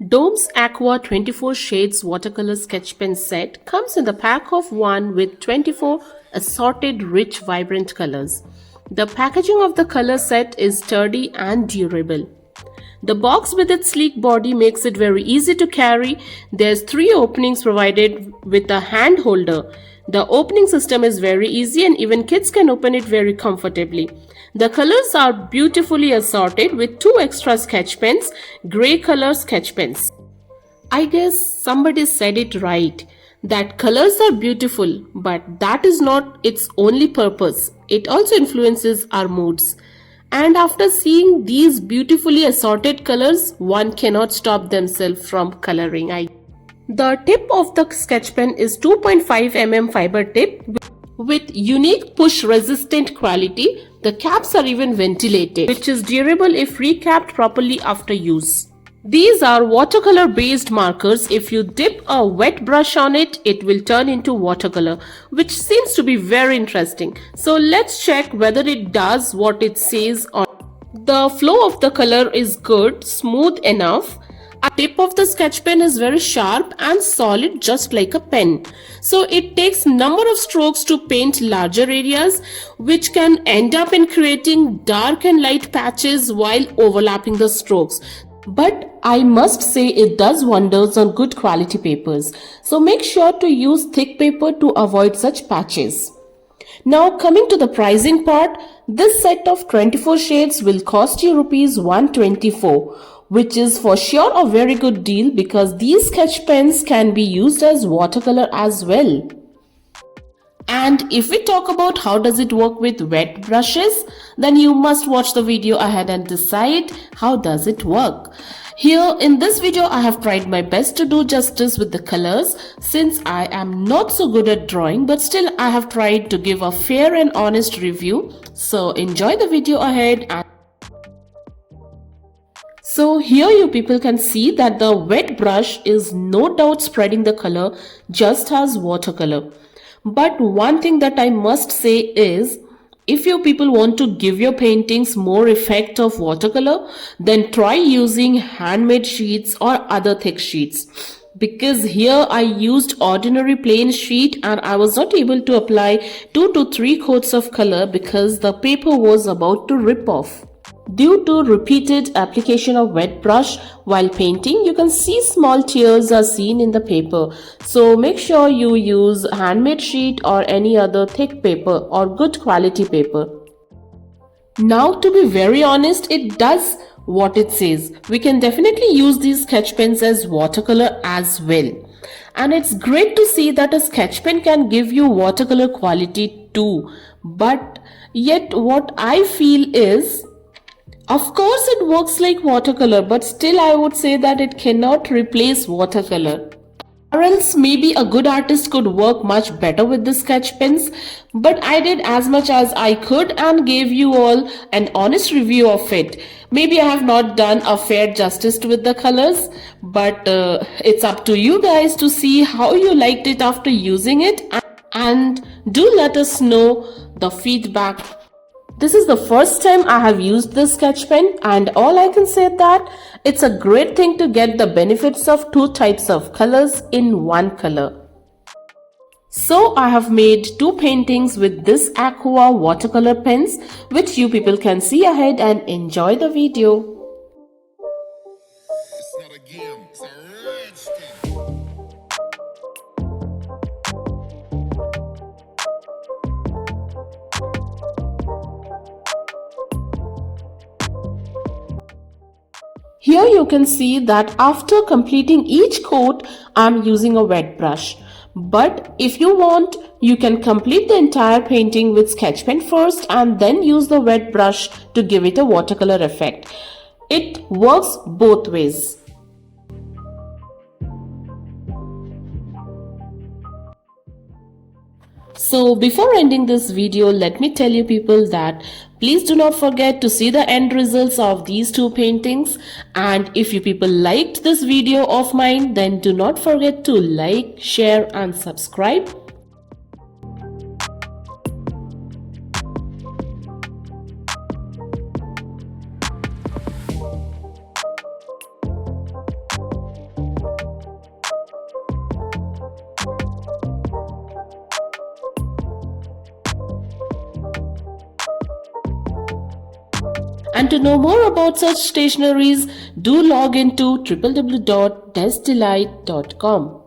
DOMS Aqua 24 Shades Watercolor Sketch Pen Set comes in the pack of 1 with 24 assorted rich vibrant colors. The packaging of the color set is sturdy and durable. The box with its sleek body makes it very easy to carry. There's 3 openings provided with a hand holder. The opening system is very easy and even kids can open it very comfortably. The colors are beautifully assorted with 2 extra sketch pens, grey color sketch pens. I guess somebody said it right, that colors are beautiful, but that is not its only purpose. It also influences our moods. And after seeing these beautifully assorted colors, one cannot stop themselves from coloring. The tip of the sketch pen is 2.5 mm fiber tip with unique push resistant quality. The caps are even ventilated, which is durable if recapped properly after use. These are watercolor based markers. If you dip a wet brush on it, it will turn into watercolor, which seems to be very interesting. So let's check whether it does what it says on. The flow of the color is good, smooth enough. The tip of the sketch pen is very sharp and solid, just like a pen. So it takes number of strokes to paint larger areas, which can end up in creating dark and light patches while overlapping the strokes. But I must say it does wonders on good quality papers. So make sure to use thick paper to avoid such patches. Now coming to the pricing part, this set of 24 shades will cost you rupees 124, which is for sure a very good deal because these sketch pens can be used as watercolor as well. And if we talk about how does it work with wet brushes, then you must watch the video ahead and decide how does it work. Here in this video I have tried my best to do justice with the colors since I am not so good at drawing, but still I have tried to give a fair and honest review. So enjoy the video ahead. So here you people can see that the wet brush is no doubt spreading the color just as watercolor. But one thing that I must say is, if you people want to give your paintings more effect of watercolor, then try using handmade sheets or other thick sheets. Because here I used ordinary plain sheet and I was not able to apply 2 to 3 coats of color because the paper was about to rip off. Due to repeated application of wet brush while painting, you can see small tears are seen in the paper. So make sure you use handmade sheet or any other thick paper or good quality paper. Now to be very honest, it does what it says. We can definitely use these sketch pens as watercolor as well. And it's great to see that a sketch pen can give you watercolor quality too. But yet what I feel is, of course it works like watercolor, but still I would say that it cannot replace watercolor. Or else maybe a good artist could work much better with the sketch pens. But I did as much as I could and gave you all an honest review of it. Maybe I have not done a fair justice with the colors, but it's up to you guys to see how you liked it after using it. And do let us know the feedback. This is the first time I have used this sketch pen and all I can say that it's a great thing to get the benefits of 2 types of colors in one color. So I have made 2 paintings with this Aqua watercolor pens, which you people can see ahead and enjoy the video. It's not a game, it's a rich thing. Here you can see that after completing each coat, I am using a wet brush. But if you want, you can complete the entire painting with sketch pen first and then use the wet brush to give it a watercolor effect. It works both ways. So before ending this video, let me tell you people that please do not forget to see the end results of these 2 paintings. And if you people liked this video of mine, then do not forget to like, share and subscribe. And to know more about such stationeries, do log into www.testdelight.com.